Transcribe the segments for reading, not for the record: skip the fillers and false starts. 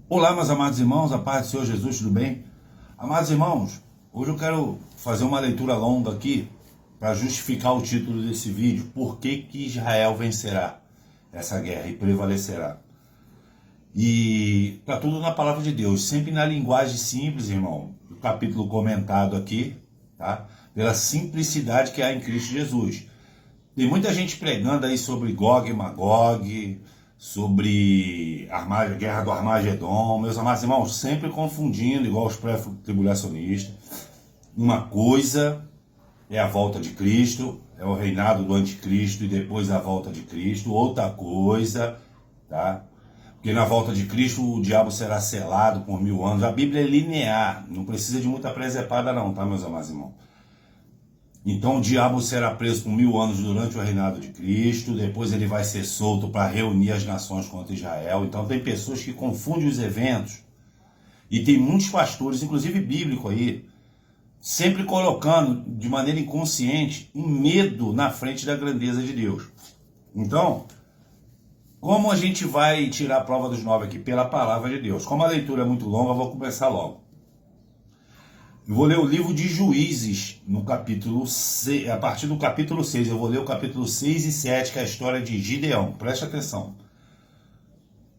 Olá, meus amados irmãos, a paz do Senhor Jesus, tudo bem? Amados irmãos, hoje eu quero fazer uma leitura longa aqui para justificar o título desse vídeo. Por que Israel vencerá essa guerra e prevalecerá? E está tudo na palavra de Deus, sempre na linguagem simples, irmão. O capítulo comentado aqui, tá? Pela simplicidade que há em Cristo Jesus. Tem muita gente pregando aí sobre Gog e Magog, sobre a guerra do Armagedon, meus amados irmãos, sempre confundindo, igual os pré-tribulacionistas. Uma coisa é a volta de Cristo, é o reinado do anticristo e depois a volta de Cristo. Outra coisa, tá? Porque na volta de Cristo o diabo será selado por 1000 anos. A Bíblia é linear, não precisa de muita presepada não, tá, meus amados irmãos? Então o diabo será preso por 1000 anos durante o reinado de Cristo, depois ele vai ser solto para reunir as nações contra Israel. Então tem pessoas que confundem os eventos, e tem muitos pastores, inclusive bíblico aí, sempre colocando de maneira inconsciente um medo na frente da grandeza de Deus. Então, como a gente vai tirar a prova dos 9 aqui? Pela palavra de Deus. Como a leitura é muito longa, eu vou começar logo. Eu vou ler o livro de Juízes, no capítulo 6, a partir do capítulo 6. Eu vou ler o capítulo 6 e 7, que é a história de Gideão. Preste atenção.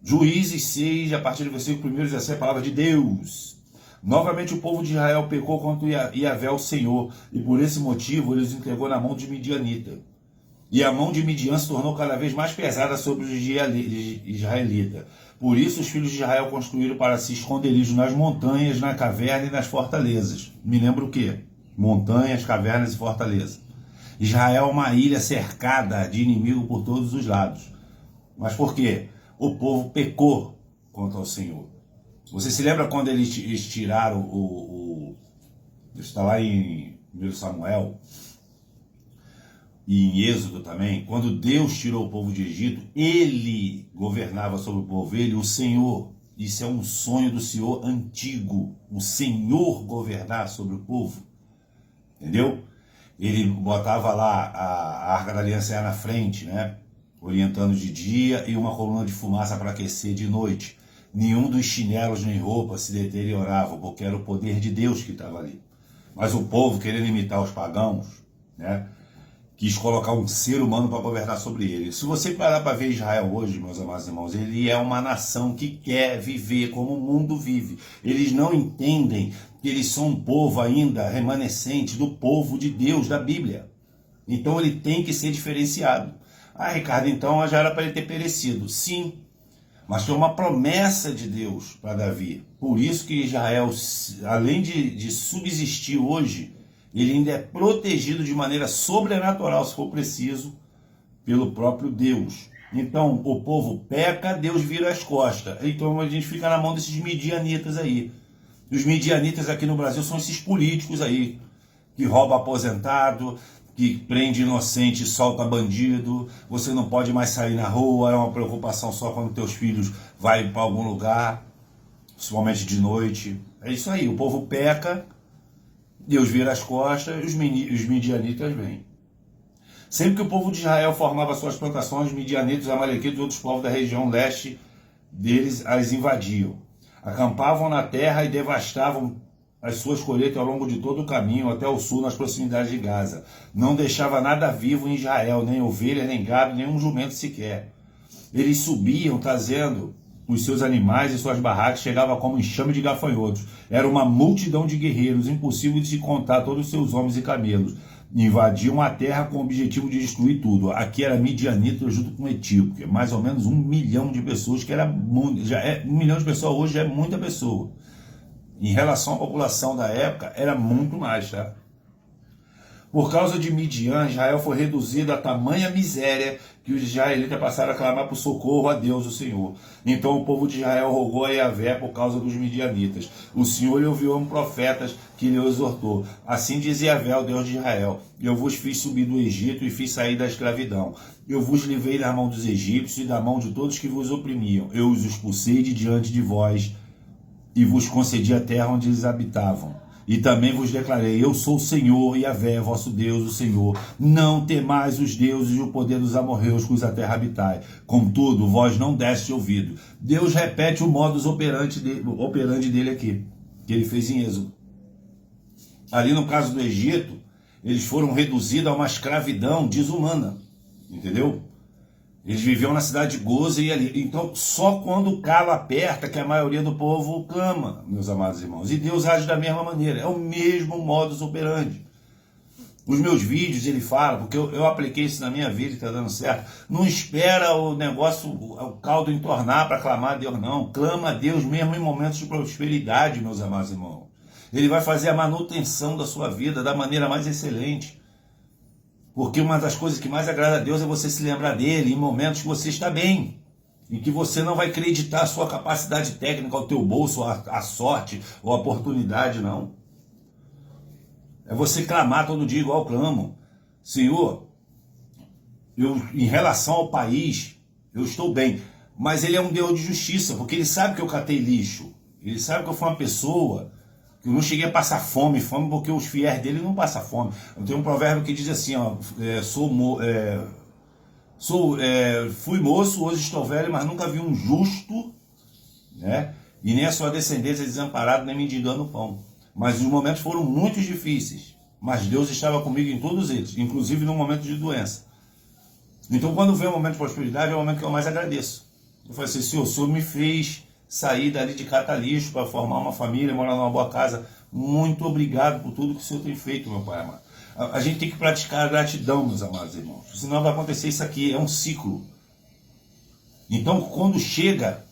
Juízes 6, a partir do versículo 1, diz assim a palavra de Deus. Novamente o povo de Israel pecou contra Yahvé, o Senhor, e por esse motivo ele os entregou na mão de Midianita. E a mão de Midian se tornou cada vez mais pesada sobre os israelitas. Por isso os filhos de Israel construíram para si esconderijos nas montanhas, na caverna e nas fortalezas. Me lembra o quê? Montanhas, cavernas e fortalezas. Israel é uma ilha cercada de inimigo por todos os lados. Mas por quê? O povo pecou contra o Senhor. Você se lembra quando eles tiraram está lá em 1 Samuel... E em Êxodo também, quando Deus tirou o povo de Egito, ele governava sobre o povo, ele, o Senhor. Isso é um sonho do Senhor antigo, o Senhor governar sobre o povo, entendeu? Ele botava lá a Arca da Aliança na frente, né? Orientando de dia, e uma coluna de fumaça para aquecer de noite. Nenhum dos chinelos nem roupa se deteriorava, porque era o poder de Deus que estava ali. Mas o povo, querendo imitar os pagãos, né? Quis colocar um ser humano para governar sobre ele. Se você parar para ver Israel hoje, meus amados irmãos, ele é uma nação que quer viver como o mundo vive. Eles não entendem que eles são um povo ainda remanescente do povo de Deus, da Bíblia. Então ele tem que ser diferenciado. Ah, Ricardo, então já era para ele ter perecido. Sim, mas tem uma promessa de Deus para Davi. Por isso que Israel, além de subsistir hoje, ele ainda é protegido de maneira sobrenatural, se for preciso, pelo próprio Deus. Então, o povo peca, Deus vira as costas. Então, a gente fica na mão desses midianitas aí. Os midianitas aqui no Brasil são esses políticos aí, que roubam aposentado, que prende inocente e solta bandido. Você não pode mais sair na rua, é uma preocupação só quando teus filhos vão para algum lugar, principalmente de noite. É isso aí, o povo peca, Deus vira as costas e os midianitas vêm. Sempre que o povo de Israel formava suas plantações, os midianitas, os amalequitas e outros povos da região leste deles as invadiam. Acampavam na terra e devastavam as suas colheitas ao longo de todo o caminho até o sul, nas proximidades de Gaza. Não deixava nada vivo em Israel, nem ovelha, nem gado, nem um jumento sequer. Eles subiam trazendo os seus animais e suas barracas, chegava como enxame de gafanhotos. Era uma multidão de guerreiros, impossível de se contar todos os seus homens e camelos. Invadiam a terra com o objetivo de destruir tudo. Aqui era midianita junto com Etíope, mais ou menos 1 milhão de pessoas, que era muito, 1 milhão de pessoas hoje já é muita pessoa. Em relação à população da época, era muito mais, tá? Por causa de Midian, Israel foi reduzido a tamanha miséria que os israelitas passaram a clamar por socorro a Deus, o Senhor. Então o povo de Israel rogou a Yahvé por causa dos midianitas. O Senhor lhe enviou profetas que lhe exortou. Assim diz Yahvé, o Deus de Israel: eu vos fiz subir do Egito e fiz sair da escravidão. Eu vos livrei da mão dos egípcios e da mão de todos que vos oprimiam. Eu os expulsei de diante de vós e vos concedi a terra onde eles habitavam. E também vos declarei, eu sou o Senhor, Yahvé, vosso Deus, o Senhor. Não temais os deuses e o poder dos amorreus, que a terra habitai. Contudo, vós não deste ouvido. Deus repete o modus operandi dele aqui, que ele fez em Êxodo. Ali no caso do Egito, eles foram reduzidos a uma escravidão desumana, entendeu? Eles viviam na cidade de Goza e ali. Então, só quando o calo aperta que a maioria do povo clama, meus amados irmãos. E Deus age da mesma maneira. É o mesmo modus operandi. Os meus vídeos, ele fala, porque eu apliquei isso na minha vida e está dando certo. Não espera o negócio, o caldo entornar para clamar a Deus, não. Clama a Deus mesmo em momentos de prosperidade, meus amados irmãos. Ele vai fazer a manutenção da sua vida da maneira mais excelente. Porque uma das coisas que mais agrada a Deus é você se lembrar dele em momentos que você está bem. E que você não vai acreditar a sua capacidade técnica, ao teu bolso, a sorte ou a oportunidade, não. É você clamar todo dia igual eu clamo. Senhor, em relação ao país, eu estou bem. Mas ele é um Deus de justiça, porque ele sabe que eu catei lixo. Ele sabe que eu fui uma pessoa... Eu não cheguei a passar fome porque os fiéis dele não passam fome. Eu tenho um provérbio que diz assim, ó, fui moço, hoje estou velho, mas nunca vi um justo, né? E nem a sua descendência desamparado, nem mendigando o pão. Mas os momentos foram muito difíceis. Mas Deus estava comigo em todos eles, inclusive no momento de doença. Então, quando vem o momento de prosperidade, é o momento que eu mais agradeço. Eu falei assim, Senhor, o Senhor me fez sair dali de catalixo para formar uma família, morar numa boa casa. Muito obrigado por tudo que o Senhor tem feito, meu Pai amado. A gente tem que praticar a gratidão, meus amados irmãos. Senão vai acontecer isso aqui, é um ciclo. Então, quando chega,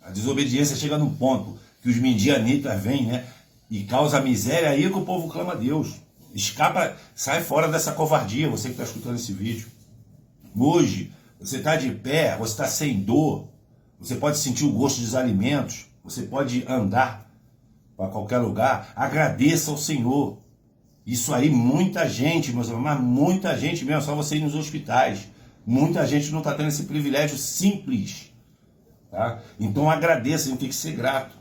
a desobediência chega num ponto que os midianitas vêm, né, e causa miséria, aí é que o povo clama a Deus. Escapa, sai fora dessa covardia, você que está escutando esse vídeo. Hoje, você está de pé, você está sem dor, você pode sentir o gosto dos alimentos, você pode andar para qualquer lugar, agradeça ao Senhor. Isso aí, muita gente, meus irmãos, mas muita gente mesmo, só você ir nos hospitais. Muita gente não está tendo esse privilégio simples. Tá? Então agradeça, a gente tem que ser grato.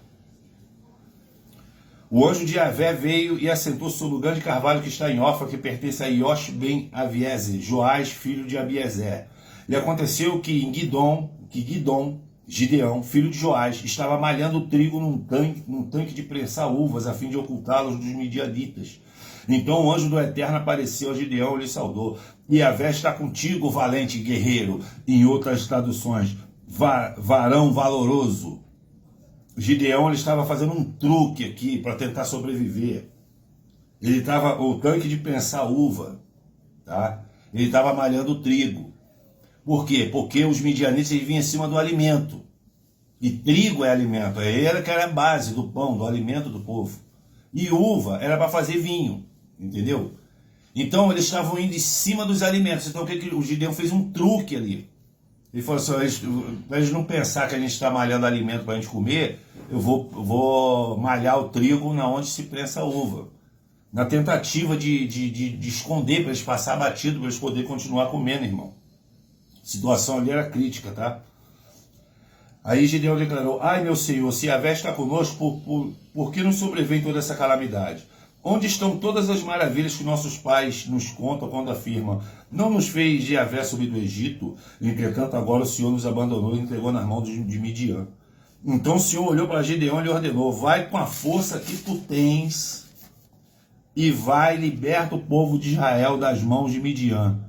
O anjo de Yahvé veio e assentou-se sobre o grande carvalho que está em Ofra, que pertence a Yosh ben Aviese, Joás, filho de Abiezer. E aconteceu que Gideão, filho de Joás, estava malhando trigo num tanque de prensar uvas, a fim de ocultá-los dos midianitas. Então o anjo do Eterno apareceu a Gideão e lhe saudou. Yahvé está contigo, valente guerreiro. Em outras traduções, varão valoroso. Gideão, ele estava fazendo um truque aqui para tentar sobreviver. Ele estava, o tanque de prensar uva, tá? Ele estava malhando trigo. Por quê? Porque os midianitas vinham em cima do alimento. E trigo é alimento. Era que era a base do pão, do alimento do povo. E uva era para fazer vinho. Entendeu? Então eles estavam indo em cima dos alimentos. Então o Gideão fez um truque ali. Ele falou assim, para eles não pensar que a gente está malhando alimento para a gente comer, eu vou malhar o trigo na onde se prensa a uva. Na tentativa de esconder, para eles passar batido, para eles poderem continuar comendo, irmão. A situação ali era crítica, tá? Aí Gideão declarou, ai meu Senhor, se Yahvé está conosco, por que nos sobrevém toda essa calamidade? Onde estão todas as maravilhas que nossos pais nos contam quando afirmam, não nos fez Yahvé subir do Egito? Entretanto, agora o Senhor nos abandonou e entregou nas mãos de Midian. Então o Senhor olhou para Gideão e lhe ordenou, vai com a força que tu tens e vai liberta o povo de Israel das mãos de Midian.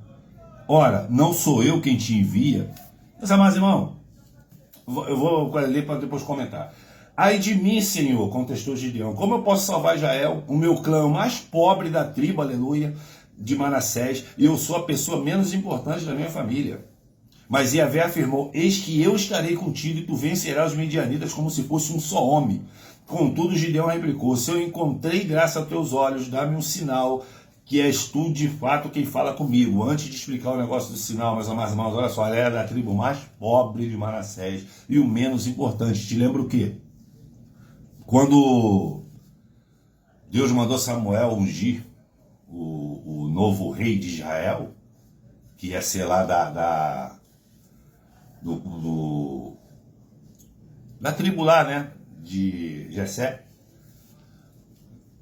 Ora, não sou eu quem te envia? Meus amados irmãos, eu vou ler para depois comentar. Ai de mim, Senhor, contestou Gideão, como eu posso salvar Israel, o meu clã mais pobre da tribo, aleluia, de Manassés, e eu sou a pessoa menos importante da minha família. Mas Yahvé afirmou, eis que eu estarei contigo e tu vencerás os midianitas como se fosse um só homem. Contudo, Gideão replicou, se eu encontrei graça aos teus olhos, dá-me um sinal que és tu de fato quem fala comigo. Antes de explicar o negócio do sinal, meus amados irmãos, olha só, ela era da tribo mais pobre de Manassés e o menos importante. Te lembra o quê? Quando Deus mandou Samuel ungir o novo rei de Israel, que ia ser lá da tribo lá, né, de Jessé,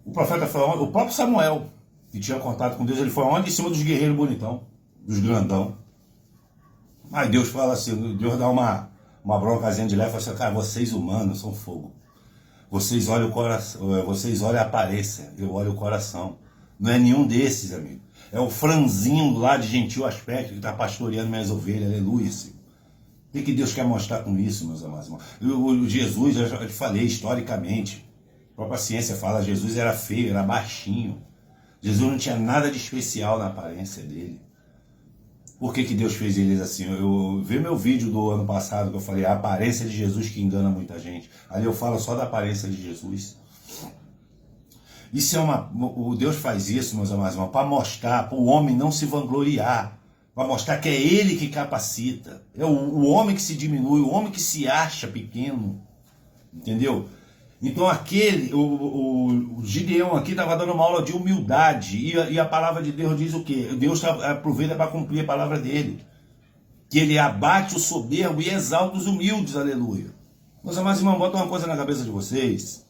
O profeta foi onde? O próprio Samuel, que tinha contato com Deus, ele foi onde? Em cima dos guerreiros bonitão, dos grandão. Aí Deus fala assim, Deus dá uma broncazinha de leve e fala assim, cara, vocês humanos são fogo. Vocês olham o coração, vocês olham a aparência, eu olho o coração. Não é nenhum desses, amigo. É o franzinho lá de gentil aspecto que está pastoreando minhas ovelhas, aleluia, Senhor. O que Deus quer mostrar com isso, meus amados irmãos? Jesus, eu já te falei historicamente, a própria ciência fala, Jesus era feio, era baixinho. Jesus não tinha nada de especial na aparência dele. Por que Deus fez eles assim? Eu vi meu vídeo do ano passado que eu falei, a aparência de Jesus que engana muita gente. Ali eu falo só da aparência de Jesus. Isso é o Deus faz isso, meus amados irmãos, para mostrar, para o homem não se vangloriar, para mostrar que é ele que capacita. É o homem que se diminui, o homem que se acha pequeno. Entendeu? Então o Gideão aqui estava dando uma aula de humildade, e a palavra de Deus diz o quê? Deus aproveita para cumprir a palavra dele, que ele abate o soberbo e exalta os humildes, aleluia. Meus amados irmãos, bota uma coisa na cabeça de vocês,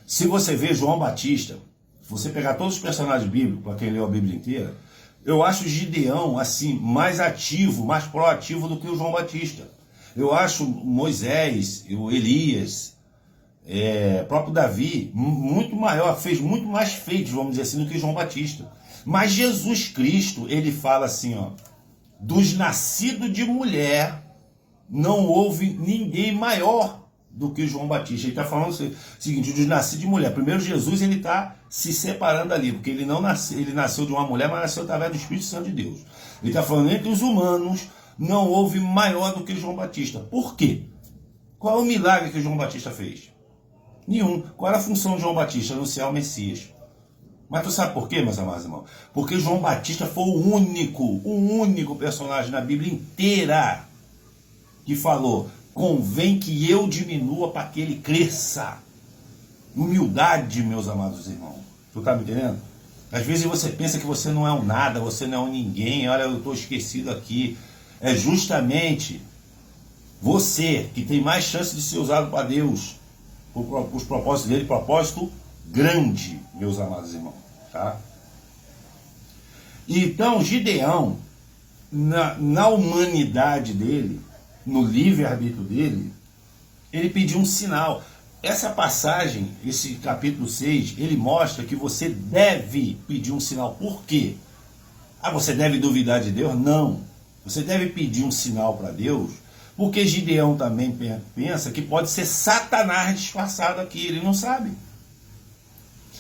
se você vê João Batista, se você pegar todos os personagens bíblicos, para quem leu a Bíblia inteira, eu acho o Gideão assim, mais ativo, mais proativo do que o João Batista. Eu acho Moisés, o Elias, próprio Davi, muito maior, fez muito mais feitos, vamos dizer assim, do que João Batista. Mas Jesus Cristo, ele fala assim, ó, dos nascidos de mulher, não houve ninguém maior do que João Batista. Ele está falando o seguinte, dos nascidos de mulher. Primeiro Jesus, ele está se separando ali, porque ele nasceu de uma mulher, mas nasceu através do Espírito Santo de Deus. Ele está falando, entre os humanos, não houve maior do que João Batista. Por quê? Qual é o milagre que João Batista fez? Nenhum. Qual era a função de João Batista? Anunciar o Messias. Mas tu sabe por quê, meus amados irmãos? Porque João Batista foi o único personagem na Bíblia inteira que falou, convém que eu diminua para que ele cresça. Humildade, meus amados irmãos. Tu tá me entendendo? Às vezes você pensa que você não é um nada, você não é um ninguém, olha, eu estou esquecido aqui. É justamente você que tem mais chance de ser usado para Deus, os propósitos dele, propósito grande, meus amados irmãos, tá? Então, Gideão, na humanidade dele, no livre-arbítrio dele, ele pediu um sinal. Essa passagem, esse capítulo 6, ele mostra que você deve pedir um sinal. Por quê? Você deve duvidar de Deus? Não. Você deve pedir um sinal para Deus, porque Gideão também pensa que pode ser Satanás disfarçado aqui, ele não sabe.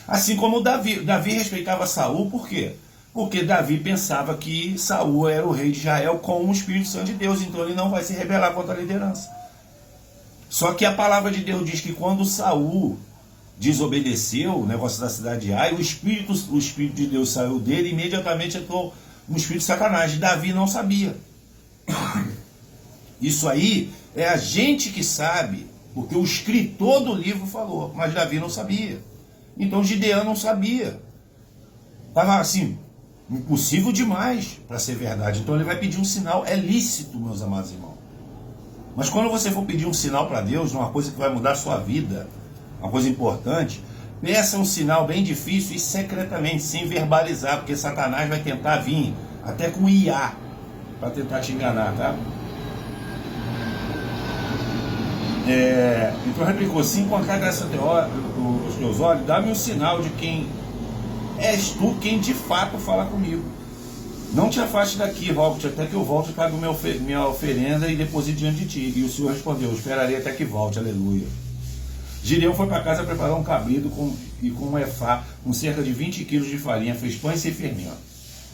Assim como Davi respeitava Saul, por quê? Porque Davi pensava que Saul era o rei de Israel com o Espírito Santo de Deus, então ele não vai se rebelar contra a liderança. Só que a palavra de Deus diz que quando Saul desobedeceu o negócio da cidade de Ai, o Espírito de Deus saiu dele e imediatamente entrou um espírito de Satanás. Davi não sabia. Isso aí é a gente que sabe, porque o escritor do livro falou, mas Davi não sabia. Então Gideão não sabia. Estava assim, impossível demais para ser verdade. Então ele vai pedir um sinal, é lícito, meus amados irmãos. Mas quando você for pedir um sinal para Deus, uma coisa que vai mudar a sua vida, uma coisa importante, peça um sinal bem difícil e secretamente, sem verbalizar, porque Satanás vai tentar vir até com IA para tentar te enganar, tá? Então replicou, se encontrar graça os teus olhos, dá-me um sinal de quem és tu, quem de fato fala comigo. Não te afaste daqui, rogo-te até que eu volte e trago minha oferenda e deposite diante de ti. E o Senhor respondeu, esperarei até que volte, aleluia. Gideão foi para casa preparar um cabrito com um efá, com cerca de 20 quilos de farinha, fez pães sem fermento.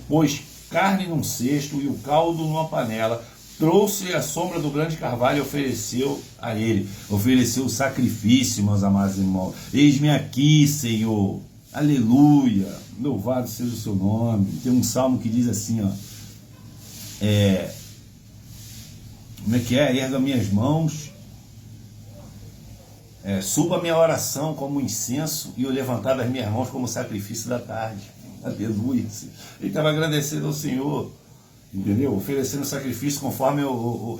Pôs carne num cesto e o caldo numa panela, trouxe a sombra do grande carvalho e ofereceu a ele. Ofereceu o sacrifício, meus amados irmãos. Eis-me aqui, Senhor. Aleluia. Louvado seja o seu nome. Tem um salmo que diz assim, ó. Como é que é? Erga minhas mãos. Suba minha oração como incenso e o levantar das minhas mãos como sacrifício da tarde. Aleluia. Ele estava agradecendo ao Senhor. Entendeu? Oferecendo sacrifício conforme o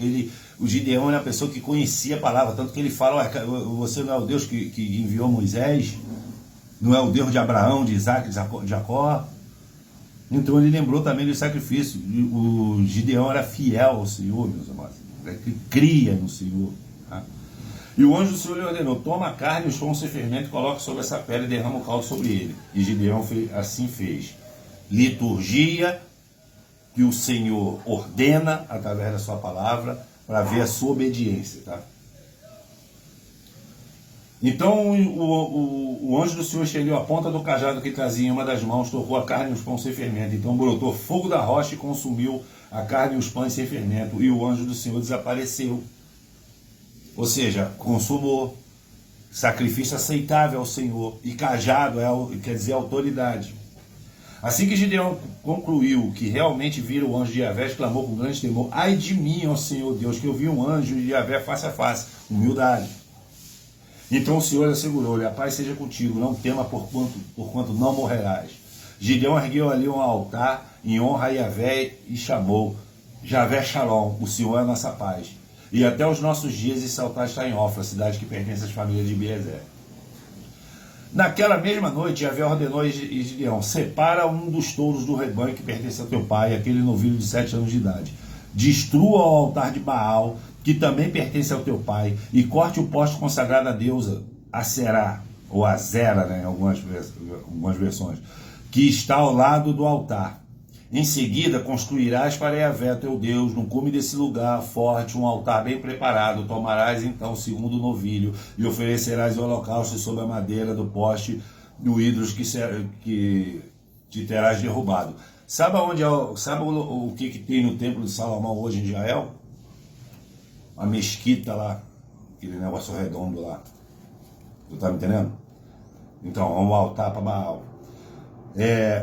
Gideão era a pessoa que conhecia a palavra, tanto que ele fala, você não é o Deus que enviou Moisés? Não é o Deus de Abraão, de Isaac, de Jacó? Então ele lembrou também do sacrifício. O Gideão era fiel ao Senhor, meus amados. Ele cria no Senhor. Tá? E o anjo do Senhor lhe ordenou: toma a carne e os pães sem fermento, coloca sobre essa pele e derrama o caldo sobre ele. E Gideão assim fez. Liturgia que o Senhor ordena através da sua palavra para ver a sua obediência. Tá? Então o anjo do Senhor estendeu a ponta do cajado que trazia em uma das mãos, tocou a carne e os pães sem fermento. Então brotou fogo da rocha e consumiu a carne e os pães sem fermento. E o anjo do Senhor desapareceu. Ou seja, consumou. Sacrifício aceitável ao Senhor. E cajado quer dizer autoridade. Assim que Gideão concluiu que realmente vira o anjo de Yahvé, clamou com grande temor: ai de mim, ó Senhor Deus, que eu vi um anjo de Yahvé face a face. Humildade. Então o Senhor assegurou-lhe: a paz seja contigo, não tema porquanto não morrerás. Gideão ergueu ali um altar em honra a Yahvé e chamou Yahvé Shalom, o Senhor é a nossa paz. E até os nossos dias esse altar está em Ofra, cidade que pertence às famílias de Biezer. Naquela mesma noite, Yahvé ordenou a Gideão: separa um dos touros do rebanho que pertence ao teu pai, aquele novilho de 7 anos de idade. Destrua o altar de Baal, que também pertence ao teu pai, e corte o poste consagrado à deusa Aserá, ou Azera, né, em algumas versões, que está ao lado do altar. Em seguida, construirás para Yahvé, teu Deus, no cume desse lugar forte, um altar bem preparado. Tomarás então o segundo novilho e oferecerás o holocausto sobre a madeira do poste do ídolo que te terás derrubado. Sabe o que tem no templo de Salomão hoje em Israel? A mesquita lá, aquele negócio redondo lá. Tu tá me entendendo? Então, é um altar para Baal.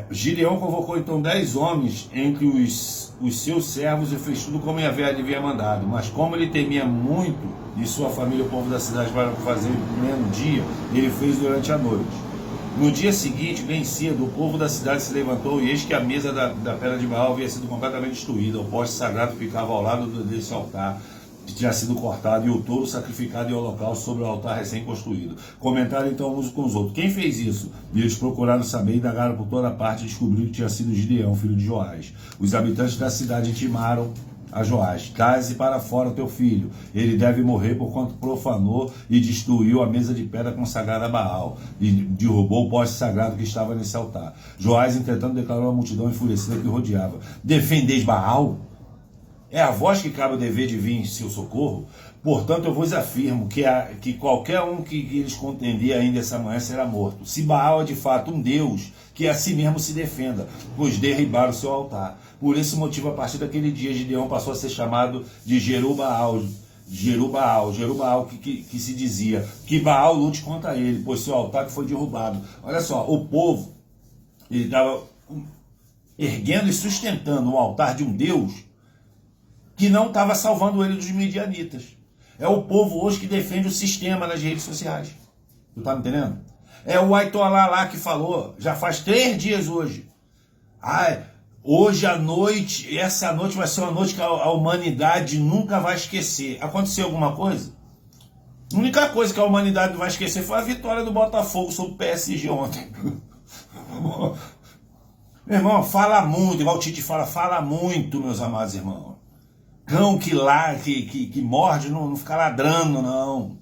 Gideão convocou então 10 homens entre os seus servos e fez tudo como Yahvé havia mandado. Mas como ele temia muito de sua família e o povo da cidade para fazer no mesmo dia, ele fez durante a noite. No dia seguinte, bem cedo, o povo da cidade se levantou e eis que a mesa da pedra de Baal havia sido completamente destruída. O poste sagrado ficava ao lado desse altar que tinha sido cortado, e o touro sacrificado em holocausto sobre o altar recém-construído. Comentaram então uns com os outros: quem fez isso? E eles procuraram saber e indagaram por toda parte, e descobriram que tinha sido Gideão, filho de Joás. Os habitantes da cidade intimaram a Joás: traze para fora o teu filho, ele deve morrer porquanto profanou e destruiu a mesa de pedra consagrada a Baal, e derrubou o poste sagrado que estava nesse altar. Joás, entretanto, declarou à multidão enfurecida que rodeava: defendeis Baal? É a vós que cabe o dever de vir em seu socorro? Portanto, eu vos afirmo que qualquer um que eles contender ainda essa manhã será morto. Se Baal é de fato um Deus, que a si mesmo se defenda, pois derribaram o seu altar. Por esse motivo, a partir daquele dia, Gideão passou a ser chamado de Jerubaal, que se dizia que Baal lute contra ele, pois seu altar que foi derrubado. Olha só, o povo ele estava erguendo e sustentando um altar de um Deus que não estava salvando ele dos midianitas. É o povo hoje que defende o sistema nas redes sociais. Tu tá me entendendo? É o Aitolá lá que falou, já faz 3 dias hoje. Hoje à noite, essa noite vai ser uma noite que a humanidade nunca vai esquecer. Aconteceu alguma coisa? A única coisa que a humanidade não vai esquecer foi a vitória do Botafogo sobre o PSG ontem. Meu irmão, fala muito, igual o Tite fala muito, meus amados irmãos. Cão que morde, não fica ladrando, não.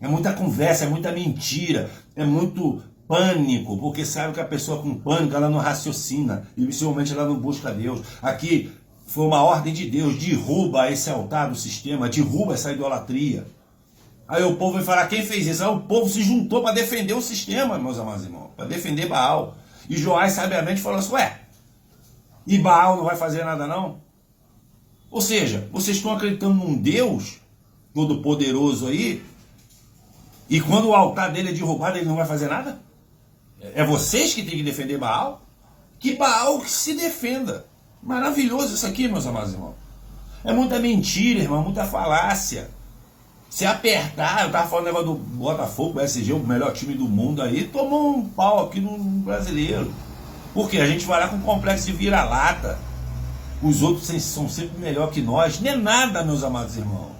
É muita conversa, é muita mentira, é muito pânico, porque sabe que a pessoa com pânico, ela não raciocina, e principalmente ela não busca Deus. Aqui foi uma ordem de Deus: derruba esse altar do sistema, derruba essa idolatria. Aí o povo vai falar: quem fez isso? Aí o povo se juntou para defender o sistema, meus amados irmãos, para defender Baal. E Joás sabiamente falou assim: e Baal não vai fazer nada não? Ou seja, vocês estão acreditando num Deus todo-poderoso aí, e quando o altar dele é derrubado, ele não vai fazer nada? É vocês que têm que defender Baal? Que Baal que se defenda. Maravilhoso isso aqui, meus amados irmãos. É muita mentira, irmão, muita falácia. Se apertar, eu estava falando negócio do Botafogo, o PSG, o melhor time do mundo aí, tomou um pau aqui no brasileiro. Porque a gente vai lá com complexo de vira-lata. Os outros são sempre melhor que nós. Nem é nada, meus amados irmãos.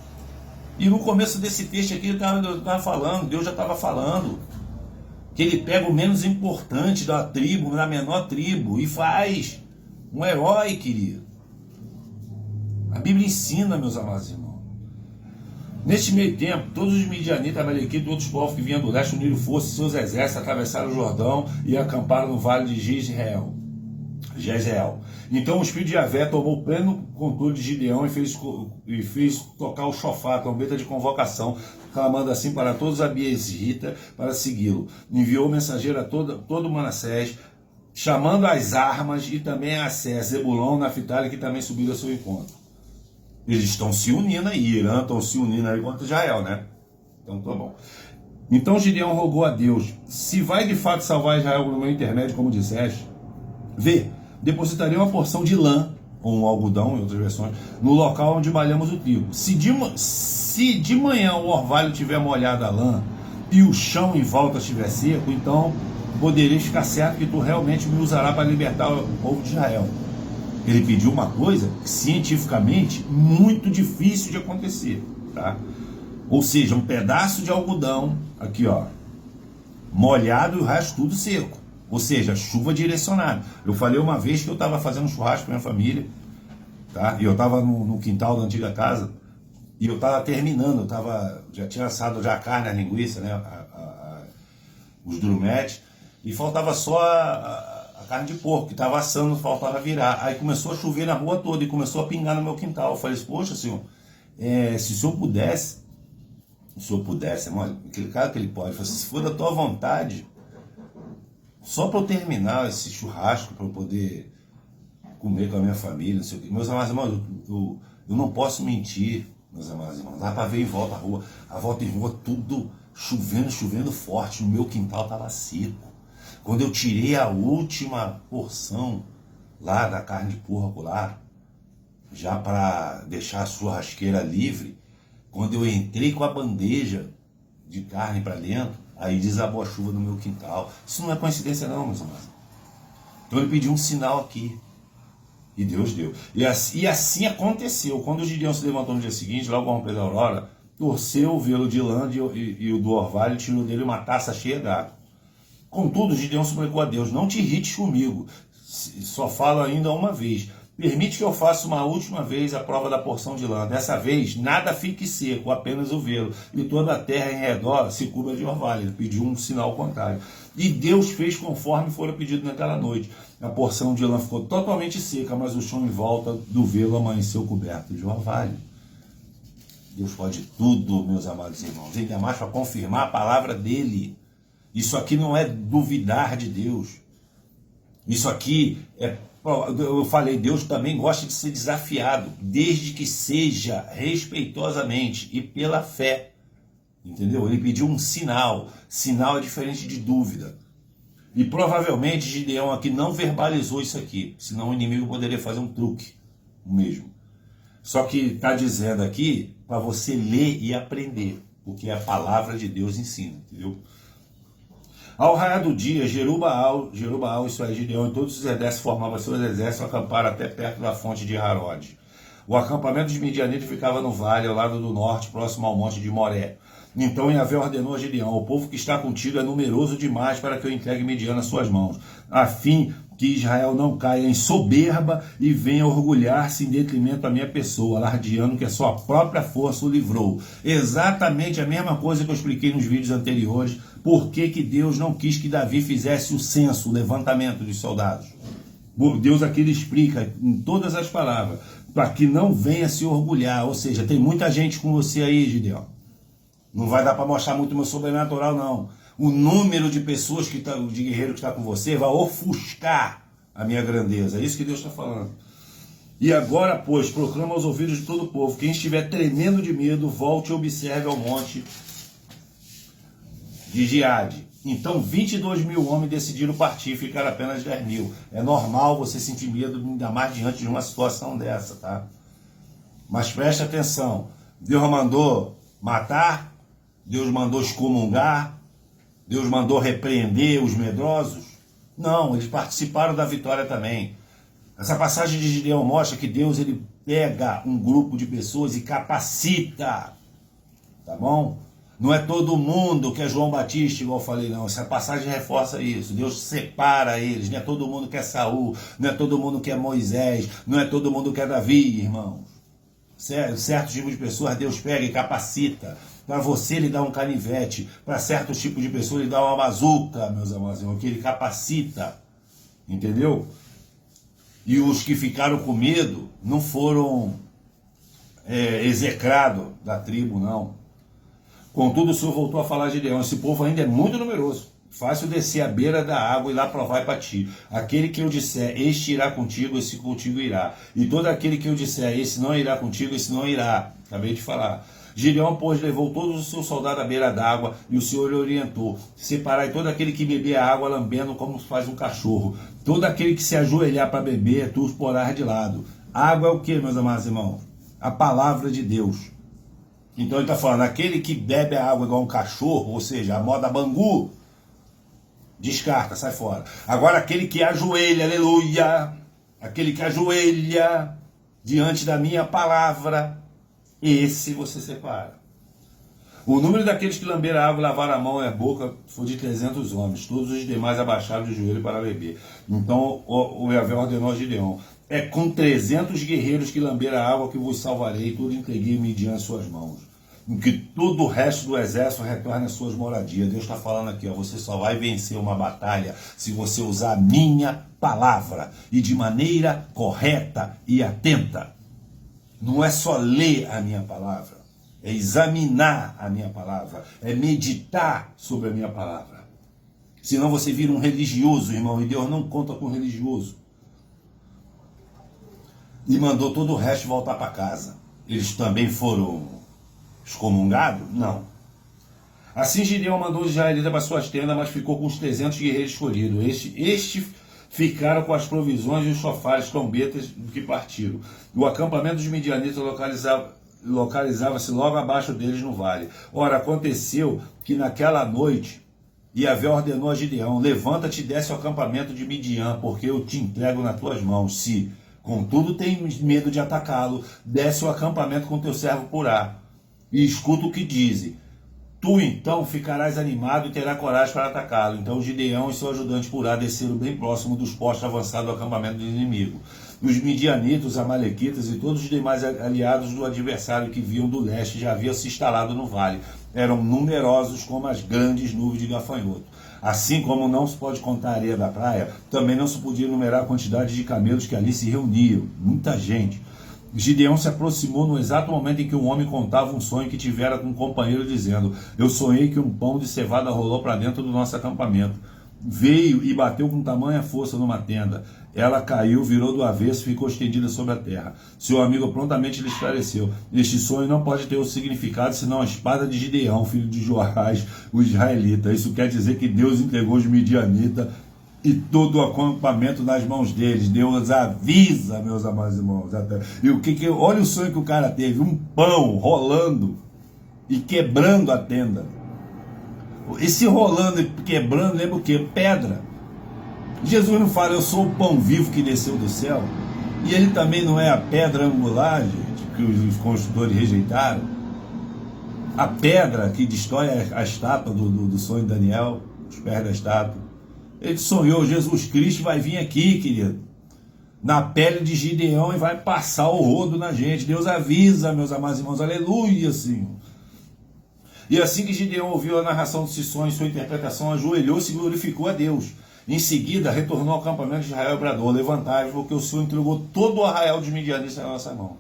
E no começo desse texto aqui eu estava falando, Deus já estava falando. Que ele pega o menos importante da tribo, da menor tribo, e faz um herói, querido. A Bíblia ensina, meus amados irmãos. Neste meio tempo, todos os midianitas, amalequitas e outros povos que vinham do leste uniram forças e seus exércitos, atravessaram o Jordão e acamparam no vale de Jezreel. Então o Espírito de Javé tomou pleno controle de Gideão e fez tocar o chofar, a trombeta de convocação, clamando assim para todos os abiezritas para segui-lo. Enviou mensageiro a todo Manassés, chamando as armas e também a Assé, Zebulon, Naftali, que também subiram ao seu encontro. Eles estão se unindo aí, Irã estão se unindo aí contra Israel, né? Então tá bom. Então Gideão rogou a Deus: se vai de fato salvar Israel no meu intermédio, como disseste, vê, depositarei uma porção de lã, ou um algodão, em outras versões, no local onde malhamos o trigo. Se de manhã o orvalho tiver molhado a lã, e o chão em volta estiver seco, então podereis ficar certo que tu realmente me usará para libertar o povo de Israel. Ele pediu uma coisa cientificamente muito difícil de acontecer, tá? Ou seja, um pedaço de algodão, aqui ó, molhado e o resto tudo seco. Ou seja, chuva direcionada. Eu falei uma vez que eu estava fazendo churrasco para minha família, tá? E eu estava no quintal da antiga casa, e eu estava terminando, já tinha assado já a carne, a linguiça, né? Os drumetes, e faltava só a carne de porco, que estava assando, faltava virar. Aí começou a chover na rua toda e começou a pingar no meu quintal. Eu falei, poxa, senhor, se o senhor pudesse, aquele cara que ele pode, falei, se for da tua vontade, só para eu terminar esse churrasco, para eu poder comer com a minha família, não sei o quê. Meus amados irmãos, eu não posso mentir, meus amados irmãos. Dá para ver em volta a rua, em rua, tudo chovendo forte. O meu quintal estava seco. Quando eu tirei a última porção lá da carne de porco lá, já para deixar a churrasqueira livre, quando eu entrei com a bandeja de carne para dentro, aí desabou a chuva no meu quintal. Isso não é coincidência não, meus amados. Então ele pediu um sinal aqui. E Deus deu. E assim aconteceu. Quando o Gideão se levantou no dia seguinte, logo ao romper da aurora, torceu o velo de lã e o do orvalho e tirou dele uma taça cheia d'água. Contudo, Gideão suplicou a Deus: não te irrites comigo, só falo ainda uma vez. Permite que eu faça uma última vez a prova da porção de lã. Dessa vez, nada fique seco, apenas o velo, e toda a terra em redor se cubra de orvalho. Ele pediu um sinal contrário. E Deus fez conforme fora pedido naquela noite. A porção de lã ficou totalmente seca, mas o chão em volta do velo amanheceu coberto de orvalho. Deus pode tudo, meus amados irmãos. Ainda mais para confirmar a palavra dele. Isso aqui não é duvidar de Deus. Isso aqui é... Eu falei, Deus também gosta de ser desafiado, desde que seja respeitosamente e pela fé. Entendeu? Ele pediu um sinal. Sinal é diferente de dúvida. E provavelmente Gideão aqui não verbalizou isso aqui, senão o inimigo poderia fazer um truque mesmo. Só que está dizendo aqui para você ler e aprender, porque a palavra de Deus ensina, entendeu? Ao raiar do dia, Jerubaal, isso é, Gideão e todos os exércitos formavam seus exércitos, acamparam até perto da fonte de Harod. O acampamento dos midianitas ficava no vale, ao lado do norte, próximo ao monte de Moré. Então Yahvé ordenou a Gideão: o povo que está contigo é numeroso demais para que eu entregue Midian nas suas mãos, a fim que Israel não caia em soberba e venha orgulhar-se em detrimento da minha pessoa, alardeando que a sua própria força o livrou. Exatamente a mesma coisa que eu expliquei nos vídeos anteriores. Por que Deus não quis que Davi fizesse o censo, o levantamento dos soldados? Deus aqui ele explica em todas as palavras, para que não venha se orgulhar. Ou seja, tem muita gente com você aí, Gideão. Não vai dar para mostrar muito o meu sobrenatural, não. O número de pessoas, de guerreiros que está com você, vai ofuscar a minha grandeza. É isso que Deus está falando. E agora, pois, proclama aos ouvidos de todo o povo: quem estiver tremendo de medo, volte e observe ao monte de Giade. Então 22 mil homens decidiram partir e ficaram apenas 10 mil. É normal você sentir medo, ainda mais diante de uma situação dessa, tá? Mas preste atenção. Deus mandou matar, Deus mandou excomungar, Deus mandou repreender os medrosos? Não, eles participaram da vitória também. Essa passagem de Gideão mostra que Deus ele pega um grupo de pessoas e capacita, tá bom? Não é todo mundo que é João Batista, igual eu falei, não. Essa passagem reforça isso. Deus separa eles. Não é todo mundo que é Saul, não é todo mundo que é Moisés, não é todo mundo que é Davi, irmãos. Certos tipos de pessoas Deus pega e capacita. Para você ele dá um canivete, para certos tipos de pessoas ele dá uma bazuca, meus amados irmãos, que ele capacita. Entendeu? E os que ficaram com medo não foram execrados da tribo, não. Contudo, o Senhor voltou a falar a Gideão: esse povo ainda é muito numeroso. Fácil descer à beira da água e lá provar para ti. Aquele que eu disser, este irá contigo, esse contigo irá. E todo aquele que eu disser, esse não irá contigo, esse não irá. Acabei de falar. Gideão, pois, levou todos os seus soldados à beira d'água, e o Senhor lhe orientou: separai todo aquele que beber a água lambendo como faz um cachorro. Todo aquele que se ajoelhar para beber, tu os porás de lado. Água é o que, meus amados irmãos? A palavra de Deus. Então ele está falando, aquele que bebe a água igual um cachorro, ou seja, a moda Bangu, descarta, sai fora. Agora aquele que ajoelha, aleluia, aquele que ajoelha diante da minha palavra, esse você separa. O número daqueles que lamberam a água e lavaram a mão e a boca foi de 300 homens, todos os demais abaixaram de joelho para beber. Então o Yahvé ordenou a Gideão: é com 300 guerreiros que lamberam a água que vos salvarei, tudo entreguei Midian em suas mãos. Que todo o resto do exército retorne às suas moradias. Deus está falando aqui, ó, você só vai vencer uma batalha se você usar a minha palavra e de maneira correta e atenta. Não é só ler a minha palavra, é examinar a minha palavra, é meditar sobre a minha palavra. Senão você vira um religioso, irmão, e Deus não conta com religioso. E mandou todo o resto voltar para casa. Eles também foram excomungados? Não. Assim Gideão mandou os israelitas para suas tendas, mas ficou com os 300 guerreiros escolhidos. Estes ficaram com as provisões e os chofares, trombetas que partiram. O acampamento dos midianitas localizava-se logo abaixo deles no vale. Ora, aconteceu que naquela noite Yahvé ordenou a Gideão: levanta-te e desce ao acampamento de Midian, porque eu te entrego nas tuas mãos. Se, contudo, tens medo de atacá-lo, desce ao acampamento com teu servo Purá, e escuta o que dizem. Tu então ficarás animado e terás coragem para atacá-lo. Então Gideão e seu ajudante Purá desceram bem próximo dos postos avançados do acampamento do inimigo. Os midianitas, os amalequitas e todos os demais aliados do adversário que vinham do leste já haviam se instalado no vale. Eram numerosos como as grandes nuvens de gafanhoto. Assim como não se pode contar a areia da praia, também não se podia enumerar a quantidade de camelos que ali se reuniam. Muita gente. Gideão se aproximou no exato momento em que um homem contava um sonho que tivera com um companheiro, dizendo: eu sonhei que um pão de cevada rolou para dentro do nosso acampamento. Veio e bateu com tamanha força numa tenda. Ela caiu, virou do avesso e ficou estendida sobre a terra. Seu amigo prontamente lhe esclareceu: este sonho não pode ter outro significado senão a espada de Gideão, filho de Joás, o israelita. Isso quer dizer que Deus entregou os midianitas e todo o acampamento nas mãos deles. Deus avisa, meus amados irmãos. E olha o sonho que o cara teve: um pão rolando e quebrando a tenda. Esse rolando e quebrando lembra o que? Pedra. Jesus não fala: eu sou o pão vivo que desceu do céu? E ele também não é a pedra angular, gente, que os construtores rejeitaram? A pedra que destrói a estátua do sonho de Daniel, os pés da estátua. Ele sonhou: Jesus Cristo vai vir aqui, querido, na pele de Gideão, e vai passar o rodo na gente. Deus avisa, meus amados irmãos, aleluia, Senhor. E assim que Gideão ouviu a narração desse sonho e sua interpretação, ajoelhou-se e glorificou a Deus. Em seguida, retornou ao acampamento de Israel e bradou: levantai-vos, porque o Senhor entregou todo o arraial dos midianitas na nossa mão.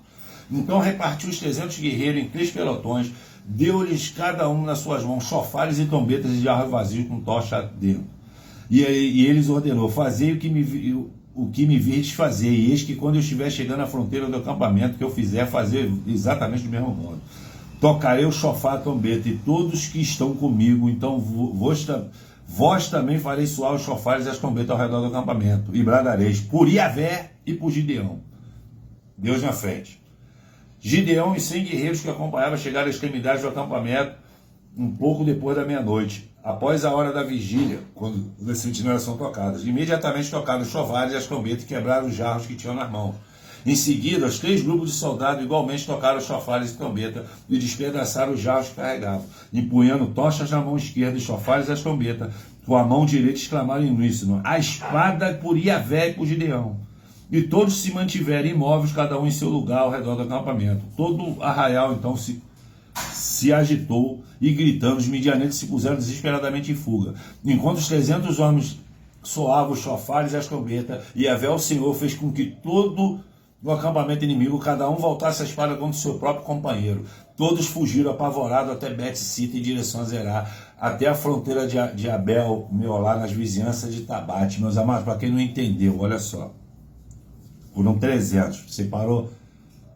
Então repartiu os 300 guerreiros em 3 pelotões, deu-lhes cada um nas suas mãos chofares e trombetas de jarro vazio com tocha dentro. E eles ordenou: fazei o que me virdes fazer, e eis que quando eu estiver chegando à fronteira do acampamento, que eu fizer, fazer exatamente do mesmo modo. Tocarei o chofar, a trombeta, e todos que estão comigo, então vós também fareis soar os chofares e as trombetas ao redor do acampamento, e bradareis por Yahvé e por Gideão. Deus na frente. Gideão e 100 guerreiros que acompanhavam chegaram à extremidade do acampamento um pouco depois da meia-noite, após a hora da vigília, quando as sentinelas são tocadas. Imediatamente tocaram os chovares e as trombetas e quebraram os jarros que tinham nas mãos. Em seguida, os 3 grupos de soldados igualmente tocaram chofares e trombeta e despedaçaram os jarros que carregavam, empunhando tochas na mão esquerda e chofares as trombetas, com a mão direita exclamaram em uníssono: a espada por Iavé e por Gideão. E todos se mantiveram imóveis, cada um em seu lugar ao redor do acampamento. Todo arraial então se agitou e gritando, os midianitas se puseram desesperadamente em fuga. Enquanto os 300 homens soavam os chofares e as trombetas, Iavé, o Senhor, fez com que todo o acampamento inimigo, cada um voltasse a espada contra o seu próprio companheiro. Todos fugiram apavorados até Bet-Sita em direção a Zerá, até a fronteira de Abel, Meolá, nas vizinhanças de Tabate. Meus amados, para quem não entendeu, olha só. Foram 300, separou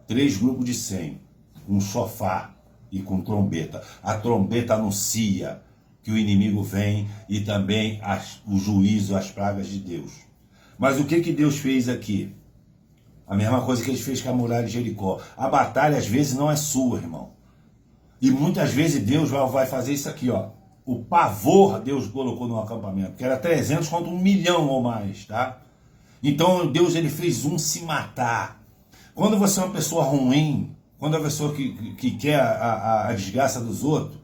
3 grupos de 100, com chofar e com trombeta. A trombeta anuncia que o inimigo vem e também o juízo, as pragas de Deus. Mas o que Deus fez aqui? A mesma coisa que ele fez com a muralha de Jericó. A batalha às vezes não é sua, irmão. E muitas vezes Deus vai fazer isso aqui, ó. O pavor Deus colocou no acampamento, que era 300 contra 1 milhão ou mais, tá? Então Deus ele fez um se matar. Quando você é uma pessoa ruim, quando é uma pessoa que quer a desgraça dos outros,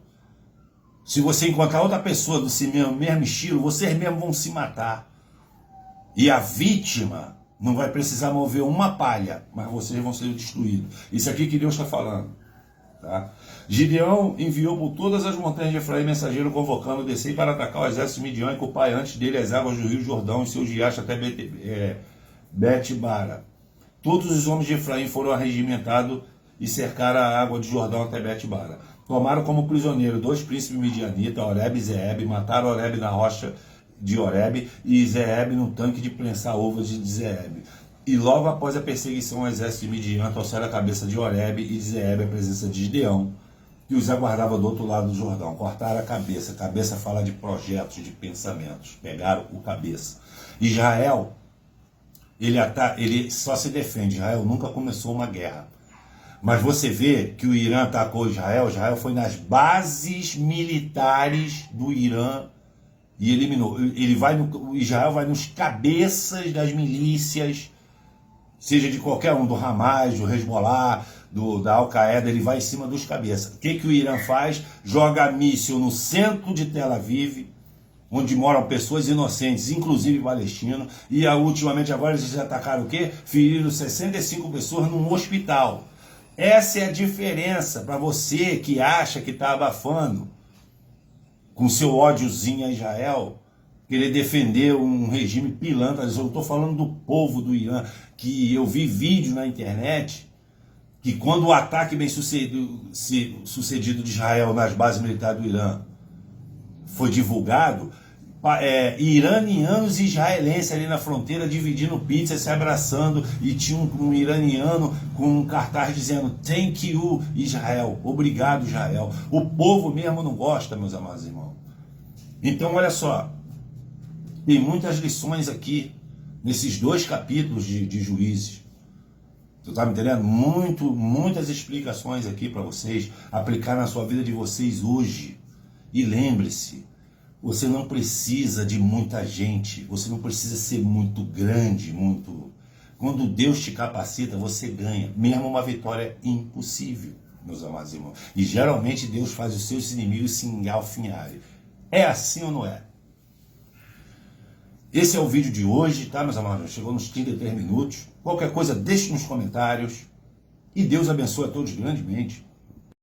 se você encontrar outra pessoa do mesmo estilo, vocês mesmos vão se matar. E a vítima não vai precisar mover uma palha, mas vocês vão ser destruídos. Isso aqui que Deus está falando. Tá? Gideão enviou por todas as montanhas de Efraim mensageiro convocando descer para atacar o exército midian e culpar antes dele as águas do rio Jordão e seus riachos até Bet-bara. Todos os homens de Efraim foram arregimentados e cercaram a água de Jordão até Bet-bara. Tomaram como prisioneiro 2 príncipes midianitas, Oreb e Zeeb, mataram Oreb na rocha de Oreb e Zeeb no tanque de prensar uvas de Zeeb. E logo após a perseguição ao exército de Midian, trouxeram a cabeça de Oreb e de Zeeb à presença de Gideão, que os aguardava do outro lado do Jordão. Cortaram a cabeça. Cabeça fala de projetos, de pensamentos. Pegaram o cabeça. Israel, ele só se defende. Israel nunca começou uma guerra. Mas você vê que o Irã atacou Israel. Israel foi nas bases militares do Irã e eliminou. Israel vai nos cabeças das milícias, seja de qualquer um, do Hamas, do Hezbollah, da Al-Qaeda, ele vai em cima dos cabeças. O que o Irã faz? Joga míssil no centro de Tel Aviv, onde moram pessoas inocentes, inclusive palestinos, e ultimamente agora eles atacaram o quê? Feriram 65 pessoas num hospital. Essa é a diferença para você que acha que está abafando, com seu ódiozinho a Israel, querer defender um regime pilantra. Eu estou falando do povo do Irã, que eu vi vídeo na internet, que quando o ataque bem sucedido de Israel nas bases militares do Irã foi divulgado, iranianos e israelenses ali na fronteira dividindo pizza, se abraçando, e tinha um iraniano com um cartaz dizendo "Thank you, Israel", obrigado, Israel. O povo mesmo não gosta, meus amados irmãos. Então olha só, tem muitas lições aqui nesses 2 capítulos de Juízes. Tu tá me entendendo? Muitas explicações aqui para vocês aplicar na sua vida de vocês hoje. E lembre-se, você não precisa de muita gente, você não precisa ser muito grande, Quando Deus te capacita, você ganha. Mesmo uma vitória é impossível, meus amados irmãos. E geralmente Deus faz os seus inimigos se engalfinharem. É assim ou não é? Esse é o vídeo de hoje, tá, meus amados? Chegou nos 33 minutos. Qualquer coisa, deixe nos comentários. E Deus abençoe a todos grandemente.